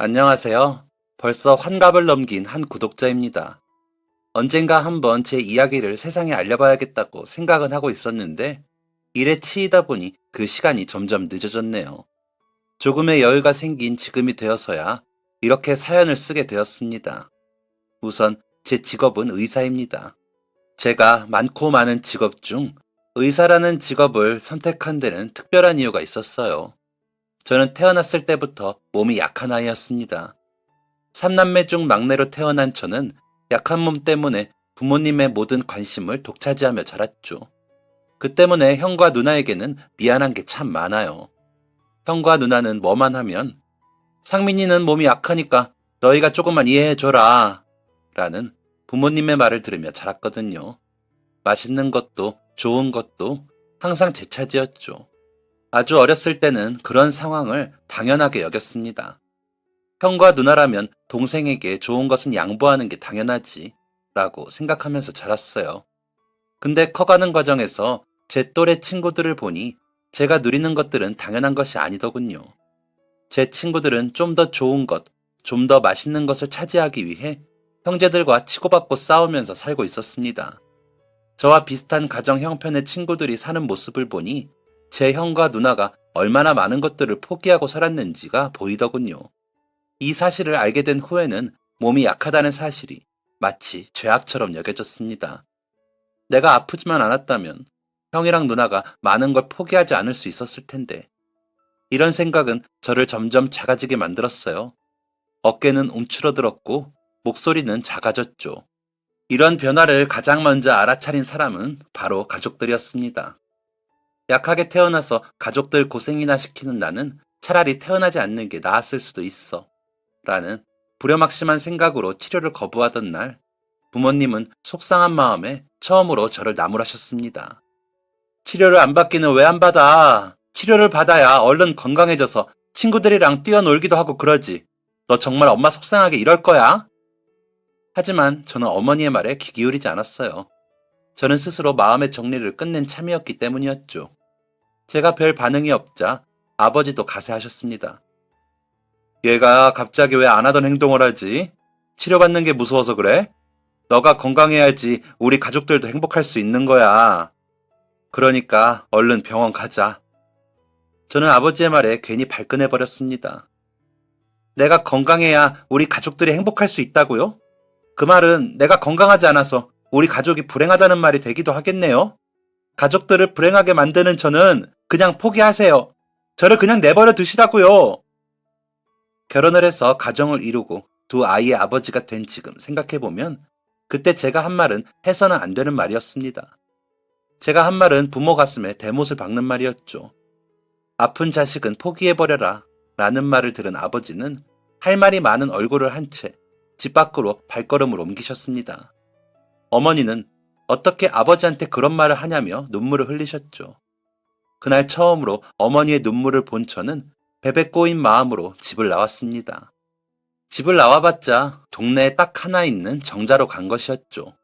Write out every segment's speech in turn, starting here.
안녕하세요. 벌써 환갑을 넘긴 한 구독자입니다. 언젠가 한번 제 이야기를 세상에 알려봐야겠다고 생각은 하고 있었는데, 일에 치이다 보니 그 시간이 점점 늦어졌네요. 조금의 여유가 생긴 지금이 되어서야 이렇게 사연을 쓰게 되었습니다. 우선 제 직업은 의사입니다. 제가 많고 많은 직업 중 의사라는 직업을 선택한 데는 특별한 이유가 있었어요. 저는 태어났을 때부터 몸이 약한 아이였습니다. 삼남매 중 막내로 태어난 저는 약한 몸 때문에 부모님의 모든 관심을 독차지하며 자랐죠. 그 때문에 형과 누나에게는 미안한 게 참 많아요. 형과 누나는 뭐만 하면 상민이는 몸이 약하니까 너희가 조금만 이해해줘라 라는 부모님의 말을 들으며 자랐거든요. 맛있는 것도 좋은 것도 항상 제 차지였죠. 아주 어렸을 때는 그런 상황을 당연하게 여겼습니다. 형과 누나라면 동생에게 좋은 것은 양보하는 게 당연하지 라고 생각하면서 자랐어요. 근데 커가는 과정에서 제 또래 친구들을 보니 제가 누리는 것들은 당연한 것이 아니더군요. 제 친구들은 좀 더 좋은 것, 좀 더 맛있는 것을 차지하기 위해 형제들과 치고받고 싸우면서 살고 있었습니다. 저와 비슷한 가정 형편의 친구들이 사는 모습을 보니 제 형과 누나가 얼마나 많은 것들을 포기하고 살았는지가 보이더군요. 이 사실을 알게 된 후에는 몸이 약하다는 사실이 마치 죄악처럼 여겨졌습니다. 내가 아프지만 않았다면 형이랑 누나가 많은 걸 포기하지 않을 수 있었을 텐데. 이런 생각은 저를 점점 작아지게 만들었어요. 어깨는 움츠러들었고 목소리는 작아졌죠. 이런 변화를 가장 먼저 알아차린 사람은 바로 가족들이었습니다. 약하게 태어나서 가족들 고생이나 시키는 나는 차라리 태어나지 않는 게 나았을 수도 있어. 라는 불효막심한 생각으로 치료를 거부하던 날, 부모님은 속상한 마음에 처음으로 저를 나무라셨습니다. 치료를 안 받기는 왜 안 받아? 치료를 받아야 얼른 건강해져서 친구들이랑 뛰어놀기도 하고 그러지. 너 정말 엄마 속상하게 이럴 거야? 하지만 저는 어머니의 말에 귀 기울이지 않았어요. 저는 스스로 마음의 정리를 끝낸 참이었기 때문이었죠. 제가 별 반응이 없자 아버지도 가세하셨습니다. 얘가 갑자기 왜 안 하던 행동을 하지? 치료받는 게 무서워서 그래? 너가 건강해야지 우리 가족들도 행복할 수 있는 거야. 그러니까 얼른 병원 가자. 저는 아버지의 말에 괜히 발끈해버렸습니다. 내가 건강해야 우리 가족들이 행복할 수 있다고요? 그 말은 내가 건강하지 않아서 우리 가족이 불행하다는 말이 되기도 하겠네요. 가족들을 불행하게 만드는 저는 그냥 포기하세요. 저를 그냥 내버려 두시라고요. 결혼을 해서 가정을 이루고 두 아이의 아버지가 된 지금 생각해보면 그때 제가 한 말은 해서는 안 되는 말이었습니다. 제가 한 말은 부모 가슴에 대못을 박는 말이었죠. 아픈 자식은 포기해버려라 라는 말을 들은 아버지는 할 말이 많은 얼굴을 한 채 집 밖으로 발걸음을 옮기셨습니다. 어머니는 어떻게 아버지한테 그런 말을 하냐며 눈물을 흘리셨죠. 그날 처음으로 어머니의 눈물을 본 저는 베베 꼬인 마음으로 집을 나왔습니다. 집을 나와봤자 동네에 딱 하나 있는 정자로 간 것이었죠.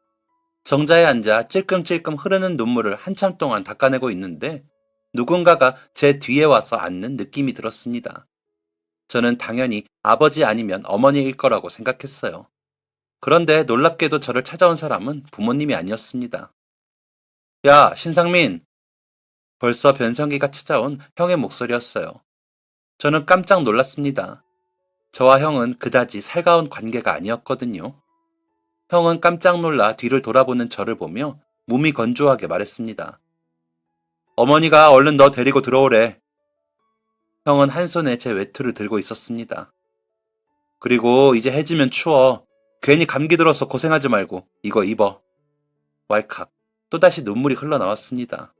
정자에 앉아 찔끔찔끔 흐르는 눈물을 한참 동안 닦아내고 있는데 누군가가 제 뒤에 와서 앉는 느낌이 들었습니다. 저는 당연히 아버지 아니면 어머니일 거라고 생각했어요. 그런데 놀랍게도 저를 찾아온 사람은 부모님이 아니었습니다. 야, 신상민! 벌써 변성기가 찾아온 형의 목소리였어요. 저는 깜짝 놀랐습니다. 저와 형은 그다지 살가운 관계가 아니었거든요. 형은 깜짝 놀라 뒤를 돌아보는 저를 보며 몸이 건조하게 말했습니다. 어머니가 얼른 너 데리고 들어오래. 형은 한 손에 제 외투를 들고 있었습니다. 그리고 이제 해지면 추워. 괜히 감기 들어서 고생하지 말고 이거 입어. 왈칵 또다시 눈물이 흘러나왔습니다.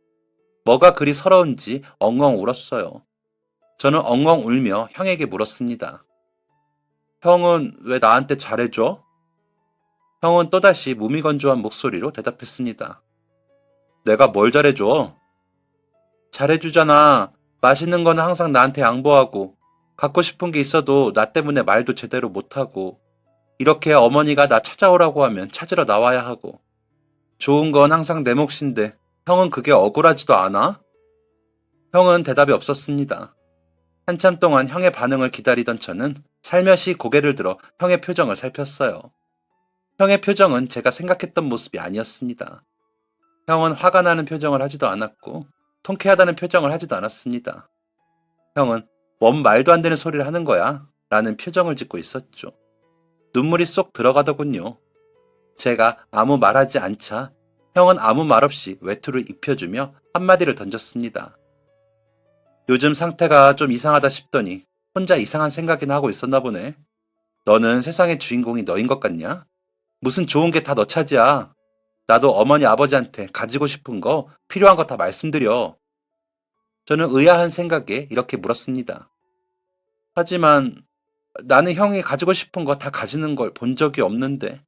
뭐가 그리 서러운지 엉엉 울었어요. 저는 엉엉 울며 형에게 물었습니다. 형은 왜 나한테 잘해줘? 형은 또다시 무미건조한 목소리로 대답했습니다. 내가 뭘 잘해줘? 잘해주잖아. 맛있는 거는 항상 나한테 양보하고, 갖고 싶은 게 있어도 나 때문에 말도 제대로 못하고, 이렇게 어머니가 나 찾아오라고 하면 찾으러 나와야 하고, 좋은 건 항상 내 몫인데 형은 그게 억울하지도 않아? 형은 대답이 없었습니다. 한참 동안 형의 반응을 기다리던 저는 살며시 고개를 들어 형의 표정을 살폈어요. 형의 표정은 제가 생각했던 모습이 아니었습니다. 형은 화가 나는 표정을 하지도 않았고 통쾌하다는 표정을 하지도 않았습니다. 형은 뭔 말도 안 되는 소리를 하는 거야 라는 표정을 짓고 있었죠. 눈물이 쏙 들어가더군요. 제가 아무 말하지 않자 형은 아무 말 없이 외투를 입혀주며 한마디를 던졌습니다. 요즘 상태가 좀 이상하다 싶더니 혼자 이상한 생각이나 하고 있었나 보네. 너는 세상의 주인공이 너인 것 같냐? 무슨 좋은 게 다 너 차지야. 나도 어머니 아버지한테 가지고 싶은 거 필요한 거 다 말씀드려. 저는 의아한 생각에 이렇게 물었습니다. 하지만 나는 형이 가지고 싶은 거 다 가지는 걸 본 적이 없는데.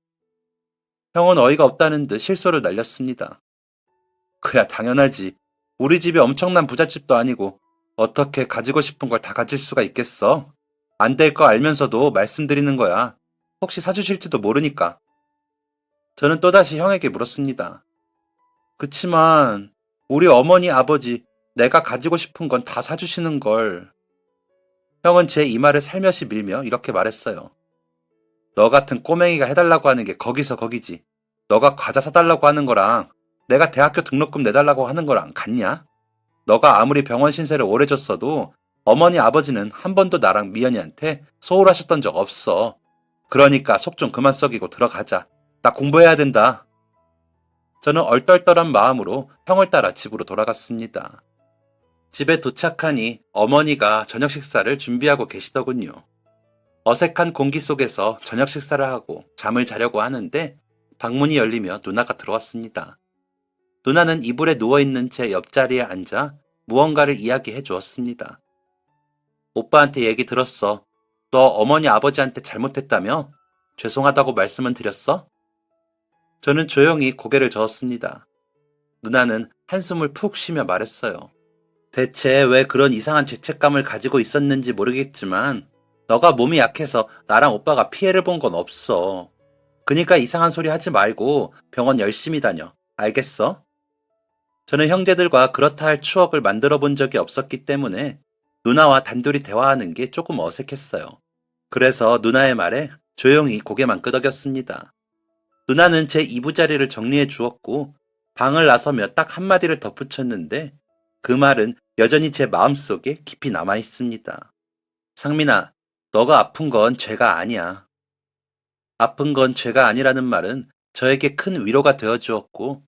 형은 어이가 없다는 듯 실소를 날렸습니다. 그야 당연하지. 우리 집이 엄청난 부잣집도 아니고 어떻게 가지고 싶은 걸 다 가질 수가 있겠어? 안 될 거 알면서도 말씀드리는 거야. 혹시 사주실지도 모르니까. 저는 또다시 형에게 물었습니다. 그치만 우리 어머니 아버지 내가 가지고 싶은 건 다 사주시는 걸. 형은 제 이마를 살며시 밀며 이렇게 말했어요. 너 같은 꼬맹이가 해달라고 하는 게 거기서 거기지. 너가 과자 사달라고 하는 거랑 내가 대학교 등록금 내달라고 하는 거랑 같냐? 너가 아무리 병원 신세를 오래 졌어도 어머니 아버지는 한 번도 나랑 미연이한테 소홀하셨던 적 없어. 그러니까 속 좀 그만 썩이고 들어가자. 나 공부해야 된다. 저는 얼떨떨한 마음으로 형을 따라 집으로 돌아갔습니다. 집에 도착하니 어머니가 저녁 식사를 준비하고 계시더군요. 어색한 공기 속에서 저녁 식사를 하고 잠을 자려고 하는데 방문이 열리며 누나가 들어왔습니다. 누나는 이불에 누워있는 제 옆자리에 앉아 무언가를 이야기해 주었습니다. 오빠한테 얘기 들었어. 너 어머니 아버지한테 잘못했다며? 죄송하다고 말씀은 드렸어? 저는 조용히 고개를 저었습니다. 누나는 한숨을 푹 쉬며 말했어요. 대체 왜 그런 이상한 죄책감을 가지고 있었는지 모르겠지만 너가 몸이 약해서 나랑 오빠가 피해를 본 건 없어. 그니까 이상한 소리 하지 말고 병원 열심히 다녀. 알겠어? 저는 형제들과 그렇다 할 추억을 만들어 본 적이 없었기 때문에 누나와 단둘이 대화하는 게 조금 어색했어요. 그래서 누나의 말에 조용히 고개만 끄덕였습니다. 누나는 제 이부자리를 정리해 주었고 방을 나서며 딱 한마디를 덧붙였는데 그 말은 여전히 제 마음속에 깊이 남아 있습니다. 상민아, 너가 아픈 건 죄가 아니야. 아픈 건 죄가 아니라는 말은 저에게 큰 위로가 되어 주었고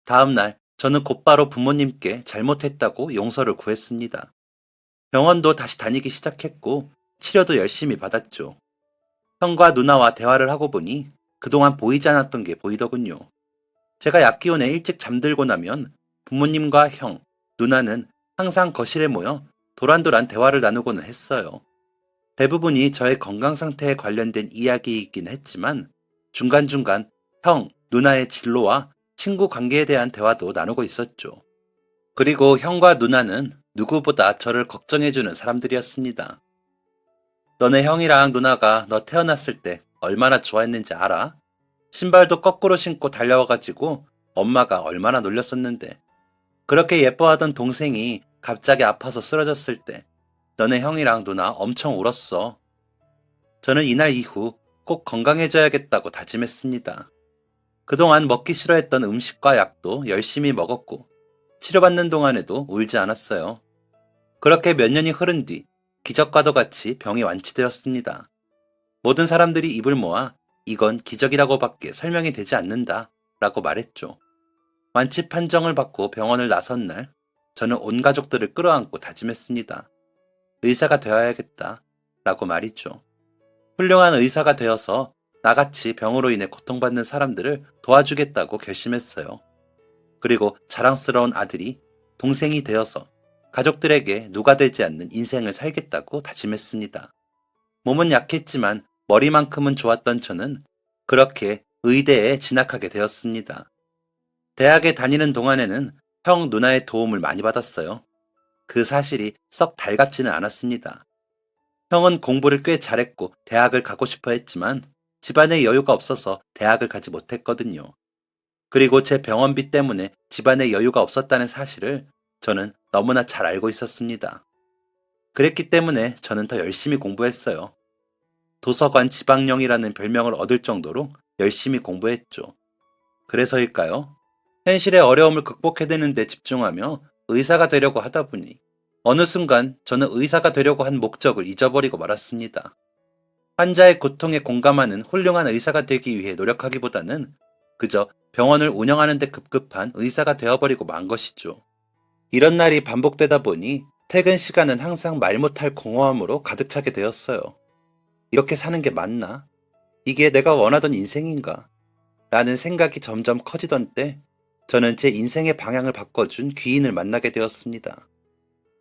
다음날 저는 곧바로 부모님께 잘못했다고 용서를 구했습니다. 병원도 다시 다니기 시작했고 치료도 열심히 받았죠. 형과 누나와 대화를 하고 보니 그동안 보이지 않았던 게 보이더군요. 제가 약 기운에 일찍 잠들고 나면 부모님과 형, 누나는 항상 거실에 모여 도란도란 대화를 나누고는 했어요. 대부분이 저의 건강 상태에 관련된 이야기이긴 했지만 중간중간 형, 누나의 진로와 친구 관계에 대한 대화도 나누고 있었죠. 그리고 형과 누나는 누구보다 저를 걱정해주는 사람들이었습니다. 너네 형이랑 누나가 너 태어났을 때 얼마나 좋아했는지 알아? 신발도 거꾸로 신고 달려와가지고 엄마가 얼마나 놀렸었는데 그렇게 예뻐하던 동생이 갑자기 아파서 쓰러졌을 때 너네 형이랑 누나 엄청 울었어. 저는 이날 이후 꼭 건강해져야겠다고 다짐했습니다. 그동안 먹기 싫어했던 음식과 약도 열심히 먹었고 치료받는 동안에도 울지 않았어요. 그렇게 몇 년이 흐른 뒤 기적과도 같이 병이 완치되었습니다. 모든 사람들이 입을 모아 이건 기적이라고밖에 설명이 되지 않는다 라고 말했죠. 완치 판정을 받고 병원을 나선 날 저는 온 가족들을 끌어안고 다짐했습니다. 의사가 되어야겠다 라고 말이죠. 훌륭한 의사가 되어서 나같이 병으로 인해 고통받는 사람들을 도와주겠다고 결심했어요. 그리고 자랑스러운 아들이 동생이 되어서 가족들에게 누가 되지 않는 인생을 살겠다고 다짐했습니다. 몸은 약했지만 머리만큼은 좋았던 저는 그렇게 의대에 진학하게 되었습니다. 대학에 다니는 동안에는 형 누나의 도움을 많이 받았어요. 그 사실이 썩 달갑지는 않았습니다. 형은 공부를 꽤 잘했고 대학을 가고 싶어 했지만 집안에 여유가 없어서 대학을 가지 못했거든요. 그리고 제 병원비 때문에 집안에 여유가 없었다는 사실을 저는 너무나 잘 알고 있었습니다. 그랬기 때문에 저는 더 열심히 공부했어요. 도서관 지방령이라는 별명을 얻을 정도로 열심히 공부했죠. 그래서일까요? 현실의 어려움을 극복해내는 데 집중하며 의사가 되려고 하다 보니 어느 순간 저는 의사가 되려고 한 목적을 잊어버리고 말았습니다. 환자의 고통에 공감하는 훌륭한 의사가 되기 위해 노력하기보다는 그저 병원을 운영하는 데 급급한 의사가 되어버리고 만 것이죠. 이런 날이 반복되다 보니 퇴근 시간은 항상 말 못할 공허함으로 가득 차게 되었어요. 이렇게 사는 게 맞나? 이게 내가 원하던 인생인가? 라는 생각이 점점 커지던 때 저는 제 인생의 방향을 바꿔준 귀인을 만나게 되었습니다.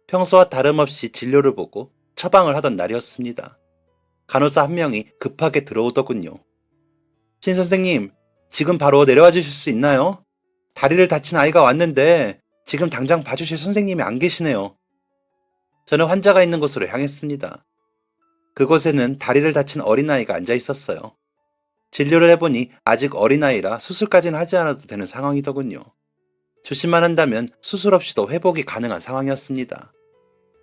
평소와 다름없이 진료를 보고 처방을 하던 날이었습니다. 간호사 한 명이 급하게 들어오더군요. 신 선생님, 지금 바로 내려와 주실 수 있나요? 다리를 다친 아이가 왔는데 지금 당장 봐주실 선생님이 안 계시네요. 저는 환자가 있는 곳으로 향했습니다. 그곳에는 다리를 다친 어린아이가 앉아 있었어요. 진료를 해보니 아직 어린아이라 수술까지는 하지 않아도 되는 상황이더군요. 조심만 한다면 수술 없이도 회복이 가능한 상황이었습니다.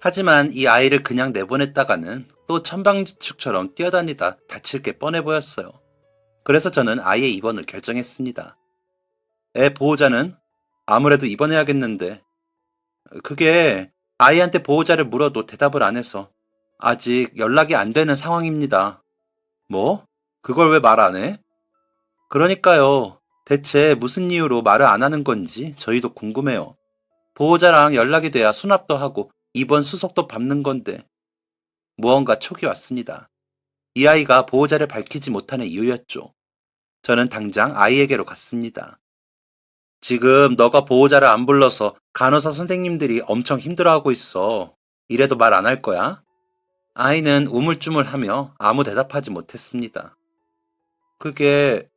하지만 이 아이를 그냥 내보냈다가는 또 천방지축처럼 뛰어다니다 다칠 게 뻔해 보였어요. 그래서 저는 아이의 입원을 결정했습니다. 애 보호자는? 아무래도 입원해야겠는데. 그게 아이한테 보호자를 물어도 대답을 안 해서 아직 연락이 안 되는 상황입니다. 뭐? 그걸 왜 말 안 해? 그러니까요. 대체 무슨 이유로 말을 안 하는 건지 저희도 궁금해요. 보호자랑 연락이 돼야 수납도 하고 입원 수속도 밟는 건데. 무언가 촉이 왔습니다. 이 아이가 보호자를 밝히지 못하는 이유였죠. 저는 당장 아이에게로 갔습니다. 지금 너가 보호자를 안 불러서 간호사 선생님들이 엄청 힘들어하고 있어. 이래도 말 안 할 거야? 아이는 우물쭈물하며 아무 대답하지 못했습니다. 그게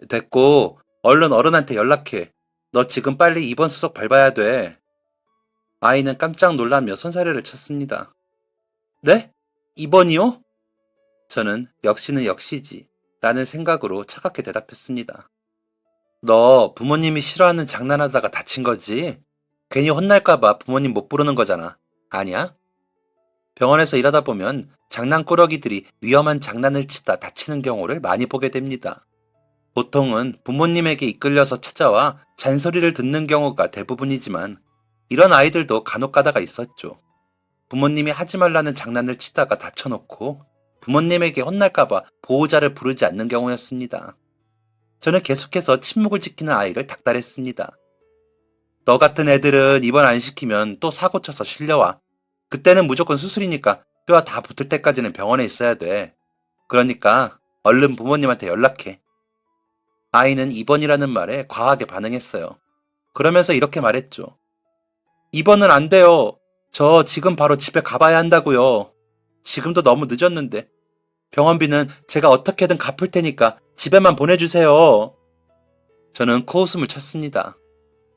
됐고 얼른 어른한테 연락해. 너 지금 빨리 입원 수속 밟아야 돼. 아이는 깜짝 놀라며 손사래를 쳤습니다. 네? 입원이요? 저는 역시는 역시지 라는 생각으로 차갑게 대답했습니다. 너 부모님이 싫어하는 장난하다가 다친 거지? 괜히 혼날까봐 부모님 못 부르는 거잖아. 아니야? 병원에서 일하다 보면 장난꾸러기들이 위험한 장난을 치다 다치는 경우를 많이 보게 됩니다. 보통은 부모님에게 이끌려서 찾아와 잔소리를 듣는 경우가 대부분이지만 이런 아이들도 간혹 가다가 있었죠. 부모님이 하지 말라는 장난을 치다가 다쳐놓고 부모님에게 혼날까봐 보호자를 부르지 않는 경우였습니다. 저는 계속해서 침묵을 지키는 아이를 닥달했습니다. 너 같은 애들은 입원 안 시키면 또 사고 쳐서 실려와. 그때는 무조건 수술이니까 뼈 다 붙을 때까지는 병원에 있어야 돼. 그러니까 얼른 부모님한테 연락해. 아이는 입원이라는 말에 과하게 반응했어요. 그러면서 이렇게 말했죠. 입원은 안 돼요. 저 지금 바로 집에 가봐야 한다고요. 지금도 너무 늦었는데. 병원비는 제가 어떻게든 갚을 테니까 집에만 보내주세요. 저는 코웃음을 쳤습니다.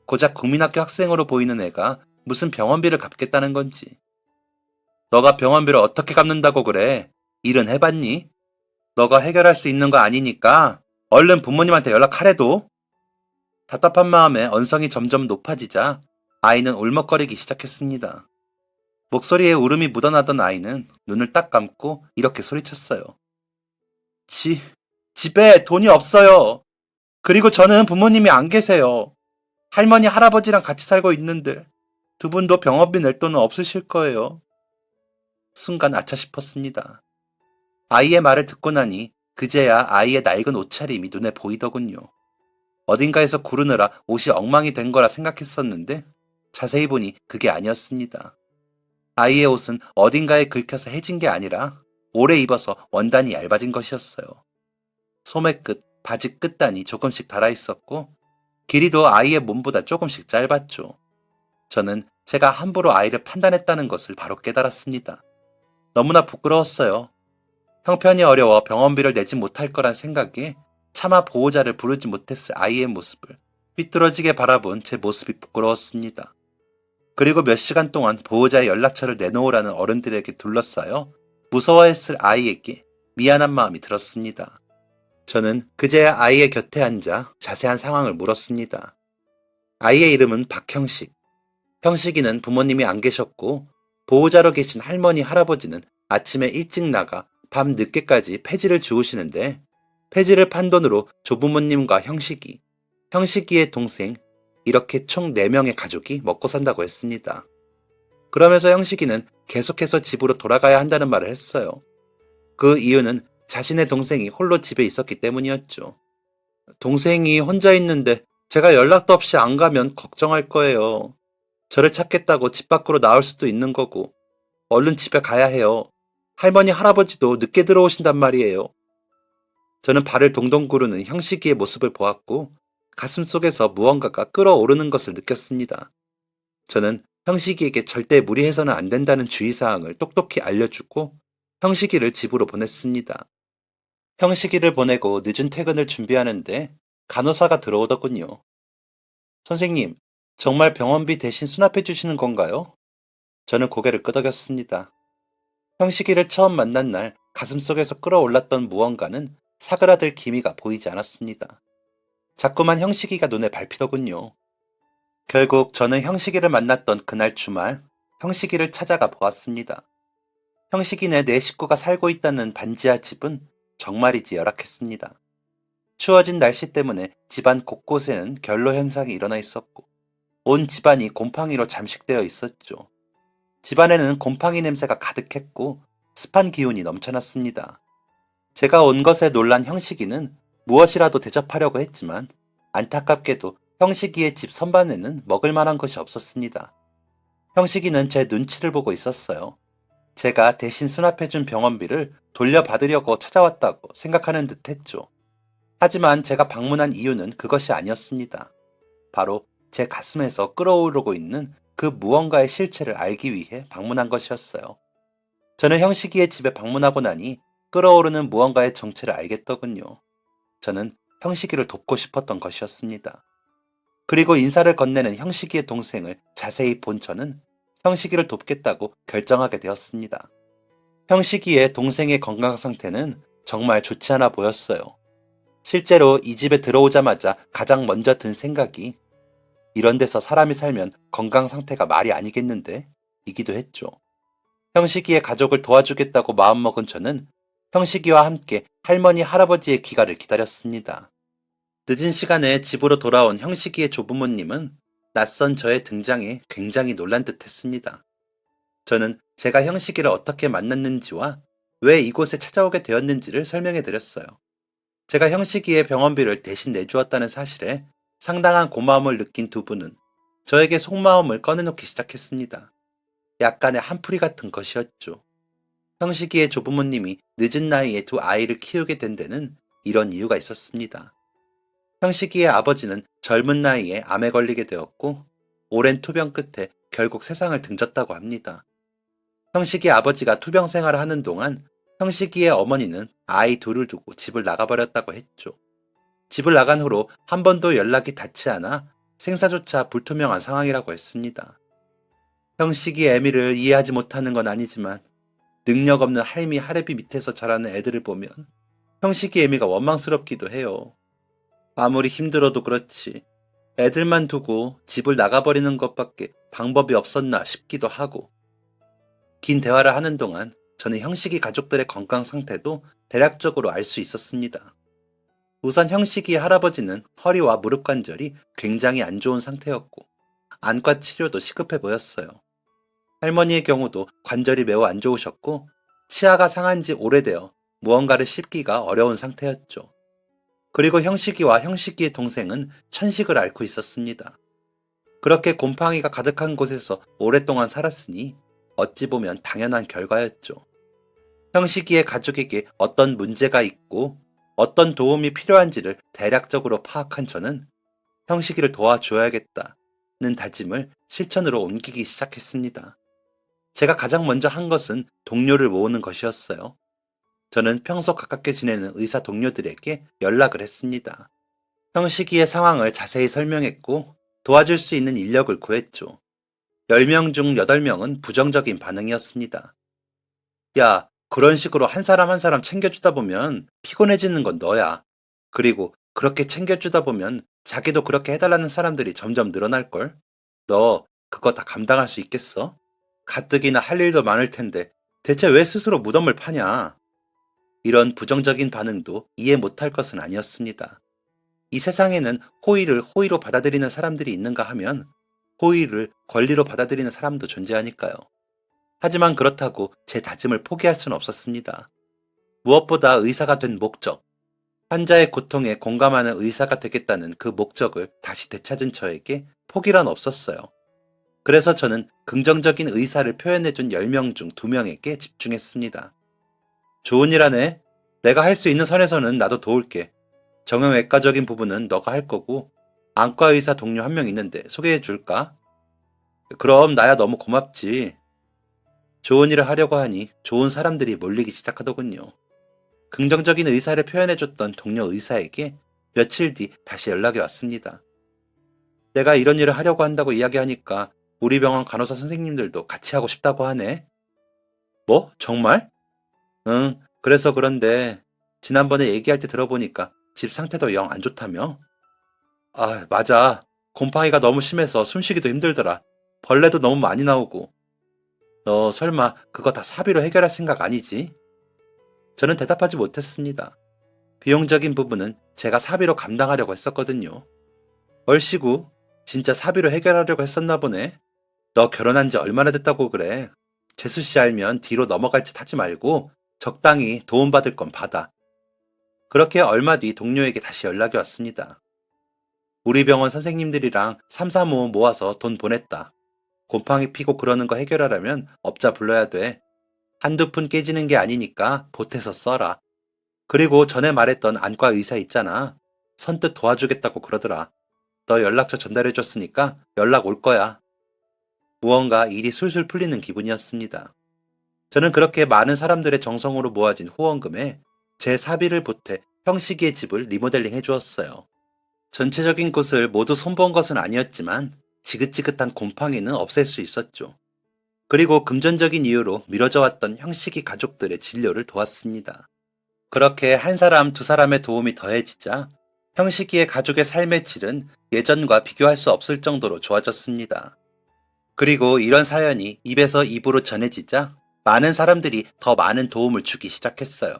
고작 국민학교 학생으로 보이는 애가 무슨 병원비를 갚겠다는 건지. 너가 병원비를 어떻게 갚는다고 그래? 일은 해봤니? 너가 해결할 수 있는 거 아니니까 얼른 부모님한테 연락하래도. 답답한 마음에 언성이 점점 높아지자 아이는 울먹거리기 시작했습니다. 목소리에 울음이 묻어나던 아이는 눈을 딱 감고 이렇게 소리쳤어요. 집에 돈이 없어요. 그리고 저는 부모님이 안 계세요. 할머니, 할아버지랑 같이 살고 있는데 두 분도 병원비 낼 돈은 없으실 거예요. 순간 아차 싶었습니다. 아이의 말을 듣고 나니 그제야 아이의 낡은 옷차림이 눈에 보이더군요. 어딘가에서 구르느라 옷이 엉망이 된 거라 생각했었는데 자세히 보니 그게 아니었습니다. 아이의 옷은 어딘가에 긁혀서 해진 게 아니라 오래 입어서 원단이 얇아진 것이었어요. 소매 끝, 바지 끝단이 조금씩 달아있었고 길이도 아이의 몸보다 조금씩 짧았죠. 저는 제가 함부로 아이를 판단했다는 것을 바로 깨달았습니다. 너무나 부끄러웠어요. 형편이 어려워 병원비를 내지 못할 거란 생각에 차마 보호자를 부르지 못했을 아이의 모습을 삐뚤어지게 바라본 제 모습이 부끄러웠습니다. 그리고 몇 시간 동안 보호자의 연락처를 내놓으라는 어른들에게 둘러싸여 무서워했을 아이에게 미안한 마음이 들었습니다. 저는 그제야 아이의 곁에 앉아 자세한 상황을 물었습니다. 아이의 이름은 박형식. 형식이는 부모님이 안 계셨고 보호자로 계신 할머니, 할아버지는 아침에 일찍 나가 밤 늦게까지 폐지를 주우시는데 폐지를 판 돈으로 조부모님과 형식이, 형식이의 동생, 이렇게 총 4명의 가족이 먹고 산다고 했습니다. 그러면서 형식이는 계속해서 집으로 돌아가야 한다는 말을 했어요. 그 이유는 자신의 동생이 홀로 집에 있었기 때문이었죠. 동생이 혼자 있는데 제가 연락도 없이 안 가면 걱정할 거예요. 저를 찾겠다고 집 밖으로 나올 수도 있는 거고, 얼른 집에 가야 해요. 할머니, 할아버지도 늦게 들어오신단 말이에요. 저는 발을 동동 구르는 형식이의 모습을 보았고, 가슴 속에서 무언가가 끓어오르는 것을 느꼈습니다. 저는 형식이에게 절대 무리해서는 안 된다는 주의사항을 똑똑히 알려주고, 형식이를 집으로 보냈습니다. 형식이를 보내고 늦은 퇴근을 준비하는데 간호사가 들어오더군요. 선생님, 정말 병원비 대신 수납해 주시는 건가요? 저는 고개를 끄덕였습니다. 형식이를 처음 만난 날 가슴속에서 끌어올랐던 무언가는 사그라들 기미가 보이지 않았습니다. 자꾸만 형식이가 눈에 밟히더군요. 결국 저는 형식이를 만났던 그날 주말, 형식이를 찾아가 보았습니다. 형식이네 네 식구가 살고 있다는 반지하 집은 정말이지 열악했습니다. 추워진 날씨 때문에 집안 곳곳에는 결로 현상이 일어나 있었고, 온 집안이 곰팡이로 잠식되어 있었죠. 집안에는 곰팡이 냄새가 가득했고 습한 기운이 넘쳐났습니다. 제가 온 것에 놀란 형식이는 무엇이라도 대접하려고 했지만 안타깝게도 형식이의 집 선반에는 먹을 만한 것이 없었습니다. 형식이는 제 눈치를 보고 있었어요. 제가 대신 수납해준 병원비를 돌려받으려고 찾아왔다고 생각하는 듯 했죠. 하지만 제가 방문한 이유는 그것이 아니었습니다. 바로 제 가슴에서 끓어오르고 있는 그 무언가의 실체를 알기 위해 방문한 것이었어요. 저는 형식이의 집에 방문하고 나니 끓어오르는 무언가의 정체를 알겠더군요. 저는 형식이를 돕고 싶었던 것이었습니다. 그리고 인사를 건네는 형식이의 동생을 자세히 본 저는 형식이를 돕겠다고 결정하게 되었습니다. 형식이의 동생의 건강 상태는 정말 좋지 않아 보였어요. 실제로 이 집에 들어오자마자 가장 먼저 든 생각이 이런 데서 사람이 살면 건강 상태가 말이 아니겠는데? 이기도 했죠. 형식이의 가족을 도와주겠다고 마음먹은 저는 형식이와 함께 할머니, 할아버지의 귀가를 기다렸습니다. 늦은 시간에 집으로 돌아온 형식이의 조부모님은 낯선 저의 등장에 굉장히 놀란 듯 했습니다. 저는 제가 형식이를 어떻게 만났는지와 왜 이곳에 찾아오게 되었는지를 설명해 드렸어요. 제가 형식이의 병원비를 대신 내주었다는 사실에 상당한 고마움을 느낀 두 분은 저에게 속마음을 꺼내놓기 시작했습니다. 약간의 한풀이 같은 것이었죠. 형식이의 조부모님이 늦은 나이에 두 아이를 키우게 된 데는 이런 이유가 있었습니다. 형식이의 아버지는 젊은 나이에 암에 걸리게 되었고 오랜 투병 끝에 결국 세상을 등졌다고 합니다. 형식이 아버지가 투병 생활을 하는 동안 형식이의 어머니는 아이 둘을 두고 집을 나가버렸다고 했죠. 집을 나간 후로 한 번도 연락이 닿지 않아 생사조차 불투명한 상황이라고 했습니다. 형식이 애미를 이해하지 못하는 건 아니지만 능력 없는 할미 할애비 밑에서 자라는 애들을 보면 형식이 애미가 원망스럽기도 해요. 아무리 힘들어도 그렇지 애들만 두고 집을 나가버리는 것밖에 방법이 없었나 싶기도 하고. 긴 대화를 하는 동안 저는 형식이 가족들의 건강 상태도 대략적으로 알 수 있었습니다. 우선 형식이의 할아버지는 허리와 무릎 관절이 굉장히 안 좋은 상태였고 안과 치료도 시급해 보였어요. 할머니의 경우도 관절이 매우 안 좋으셨고 치아가 상한 지 오래되어 무언가를 씹기가 어려운 상태였죠. 그리고 형식이와 형식이의 동생은 천식을 앓고 있었습니다. 그렇게 곰팡이가 가득한 곳에서 오랫동안 살았으니 어찌 보면 당연한 결과였죠. 형식이의 가족에게 어떤 문제가 있고 어떤 도움이 필요한지를 대략적으로 파악한 저는 형식이를 도와줘야겠다는 다짐을 실천으로 옮기기 시작했습니다. 제가 가장 먼저 한 것은 동료를 모으는 것이었어요. 저는 평소 가깝게 지내는 의사 동료들에게 연락을 했습니다. 형식이의 상황을 자세히 설명했고 도와줄 수 있는 인력을 구했죠. 10명 중 8명은 부정적인 반응이었습니다. 야, 그런 식으로 한 사람 한 사람 챙겨주다 보면 피곤해지는 건 너야. 그리고 그렇게 챙겨주다 보면 자기도 그렇게 해달라는 사람들이 점점 늘어날걸? 너 그거 다 감당할 수 있겠어? 가뜩이나 할 일도 많을 텐데 대체 왜 스스로 무덤을 파냐? 이런 부정적인 반응도 이해 못할 것은 아니었습니다. 이 세상에는 호의를 호의로 받아들이는 사람들이 있는가 하면 호의를 권리로 받아들이는 사람도 존재하니까요. 하지만 그렇다고 제 다짐을 포기할 수는 없었습니다. 무엇보다 의사가 된 목적, 환자의 고통에 공감하는 의사가 되겠다는 그 목적을 다시 되찾은 저에게 포기란 없었어요. 그래서 저는 긍정적인 의사를 표현해준 10명 중 2명에게 집중했습니다. 좋은 일 하네. 내가 할 수 있는 선에서는 나도 도울게. 정형외과적인 부분은 너가 할 거고 안과 의사 동료 1명 있는데 소개해 줄까? 그럼 나야 너무 고맙지. 좋은 일을 하려고 하니 좋은 사람들이 몰리기 시작하더군요. 긍정적인 의사를 표현해줬던 동료 의사에게 며칠 뒤 다시 연락이 왔습니다. 내가 이런 일을 하려고 한다고 이야기하니까 우리 병원 간호사 선생님들도 같이 하고 싶다고 하네. 뭐? 정말? 응, 그래서 그런데 지난번에 얘기할 때 들어보니까 집 상태도 영 안 좋다며? 아, 맞아. 곰팡이가 너무 심해서 숨쉬기도 힘들더라. 벌레도 너무 많이 나오고. 너 설마 그거 다 사비로 해결할 생각 아니지? 저는 대답하지 못했습니다. 비용적인 부분은 제가 사비로 감당하려고 했었거든요. 얼씨구, 진짜 사비로 해결하려고 했었나 보네. 너 결혼한 지 얼마나 됐다고 그래. 재수 씨 알면 뒤로 넘어갈 짓 하지 말고 적당히 도움받을 건 받아. 그렇게 얼마 뒤 동료에게 다시 연락이 왔습니다. 우리 병원 선생님들이랑 삼삼오오 모아서 돈 보냈다. 곰팡이 피고 그러는 거 해결하려면 업자 불러야 돼. 한두 푼 깨지는 게 아니니까 보태서 써라. 그리고 전에 말했던 안과 의사 있잖아. 선뜻 도와주겠다고 그러더라. 너 연락처 전달해줬으니까 연락 올 거야. 무언가 일이 술술 풀리는 기분이었습니다. 저는 그렇게 많은 사람들의 정성으로 모아진 후원금에 제 사비를 보태 형식이의 집을 리모델링 해주었어요. 전체적인 곳을 모두 손본 것은 아니었지만 지긋지긋한 곰팡이는 없앨 수 있었죠. 그리고 금전적인 이유로 미뤄져 왔던 형식이 가족들의 진료를 도왔습니다. 그렇게 한 사람 두 사람의 도움이 더해지자 형식이의 가족의 삶의 질은 예전과 비교할 수 없을 정도로 좋아졌습니다. 그리고 이런 사연이 입에서 입으로 전해지자 많은 사람들이 더 많은 도움을 주기 시작했어요.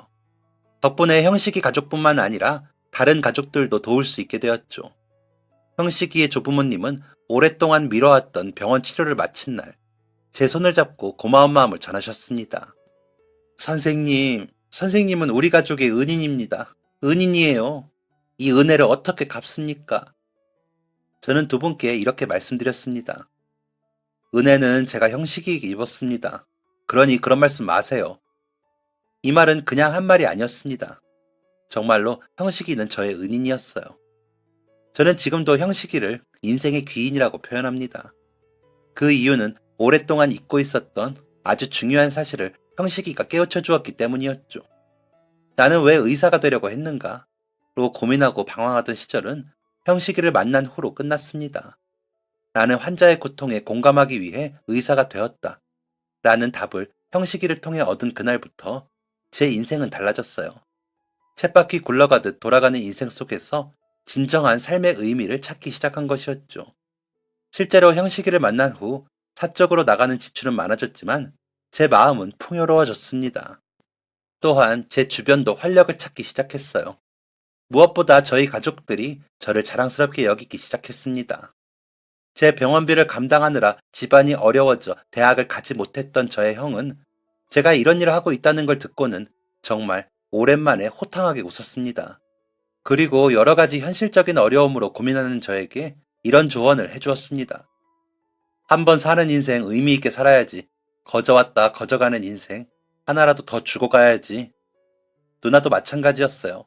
덕분에 형식이 가족뿐만 아니라 다른 가족들도 도울 수 있게 되었죠. 형식이의 조부모님은 오랫동안 미뤄왔던 병원 치료를 마친 날, 제 손을 잡고 고마운 마음을 전하셨습니다. 선생님은 우리 가족의 은인입니다. 은인이에요. 이 은혜를 어떻게 갚습니까? 저는 두 분께 이렇게 말씀드렸습니다. 은혜는 제가 형식이에게 입었습니다. 그러니 그런 말씀 마세요. 이 말은 그냥 한 말이 아니었습니다. 정말로 형식이는 저의 은인이었어요. 저는 지금도 형식이를 인생의 귀인이라고 표현합니다. 그 이유는 오랫동안 잊고 있었던 아주 중요한 사실을 형식이가 깨우쳐 주었기 때문이었죠. 나는 왜 의사가 되려고 했는가? 로 고민하고 방황하던 시절은 형식이를 만난 후로 끝났습니다. 나는 환자의 고통에 공감하기 위해 의사가 되었다. 라는 답을 형식이를 통해 얻은 그날부터 제 인생은 달라졌어요. 쳇바퀴 굴러가듯 돌아가는 인생 속에서 진정한 삶의 의미를 찾기 시작한 것이었죠. 실제로 형식이를 만난 후 사적으로 나가는 지출은 많아졌지만 제 마음은 풍요로워졌습니다. 또한 제 주변도 활력을 찾기 시작했어요. 무엇보다 저희 가족들이 저를 자랑스럽게 여기기 시작했습니다. 제 병원비를 감당하느라 집안이 어려워져 대학을 가지 못했던 저의 형은 제가 이런 일을 하고 있다는 걸 듣고는 정말 오랜만에 호탕하게 웃었습니다. 그리고 여러 가지 현실적인 어려움으로 고민하는 저에게 이런 조언을 해주었습니다. 한 번 사는 인생 의미 있게 살아야지. 거저왔다 거저가는 인생 하나라도 더 주고 가야지. 누나도 마찬가지였어요.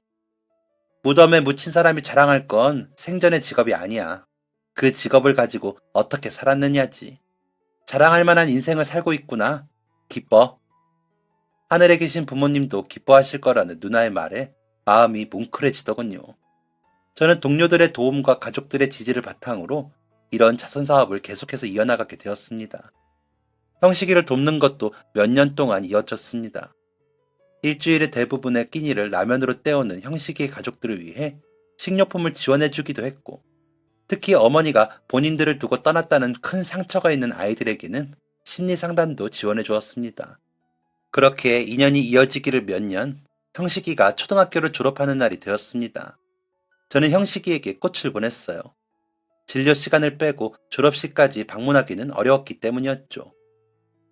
무덤에 묻힌 사람이 자랑할 건 생전의 직업이 아니야. 그 직업을 가지고 어떻게 살았느냐지. 자랑할 만한 인생을 살고 있구나. 기뻐. 하늘에 계신 부모님도 기뻐하실 거라는 누나의 말에 마음이 뭉클해지더군요. 저는 동료들의 도움과 가족들의 지지를 바탕으로 이런 자선사업을 계속해서 이어나가게 되었습니다. 형식이를 돕는 것도 몇 년 동안 이어졌습니다. 일주일의 대부분의 끼니를 라면으로 때우는 형식이의 가족들을 위해 식료품을 지원해주기도 했고, 특히 어머니가 본인들을 두고 떠났다는 큰 상처가 있는 아이들에게는 심리 상담도 지원해 주었습니다. 그렇게 인연이 이어지기를 몇 년, 형식이가 초등학교를 졸업하는 날이 되었습니다. 저는 형식이에게 꽃을 보냈어요. 진료 시간을 빼고 졸업식까지 방문하기는 어려웠기 때문이었죠.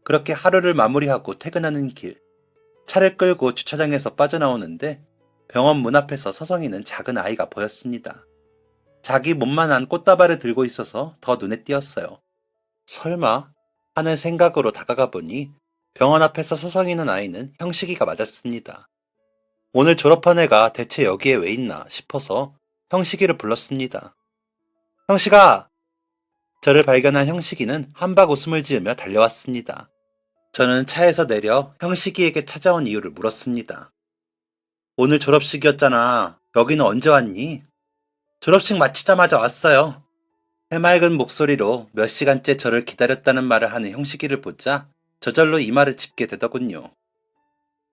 그렇게 하루를 마무리하고 퇴근하는 길, 차를 끌고 주차장에서 빠져나오는데 병원 문 앞에서 서성이는 작은 아이가 보였습니다. 자기 몸만한 꽃다발을 들고 있어서 더 눈에 띄었어요. 설마 하는 생각으로 다가가 보니 병원 앞에서 서성이는 아이는 형식이가 맞았습니다. 오늘 졸업한 애가 대체 여기에 왜 있나 싶어서 형식이를 불렀습니다. 형식아! 저를 발견한 형식이는 한박 웃음을 지으며 달려왔습니다. 저는 차에서 내려 형식이에게 찾아온 이유를 물었습니다. 오늘 졸업식이었잖아. 여기는 언제 왔니? 졸업식 마치자마자 왔어요. 해맑은 목소리로 몇 시간째 저를 기다렸다는 말을 하는 형식이를 보자 저절로 이마를 짚게 되더군요.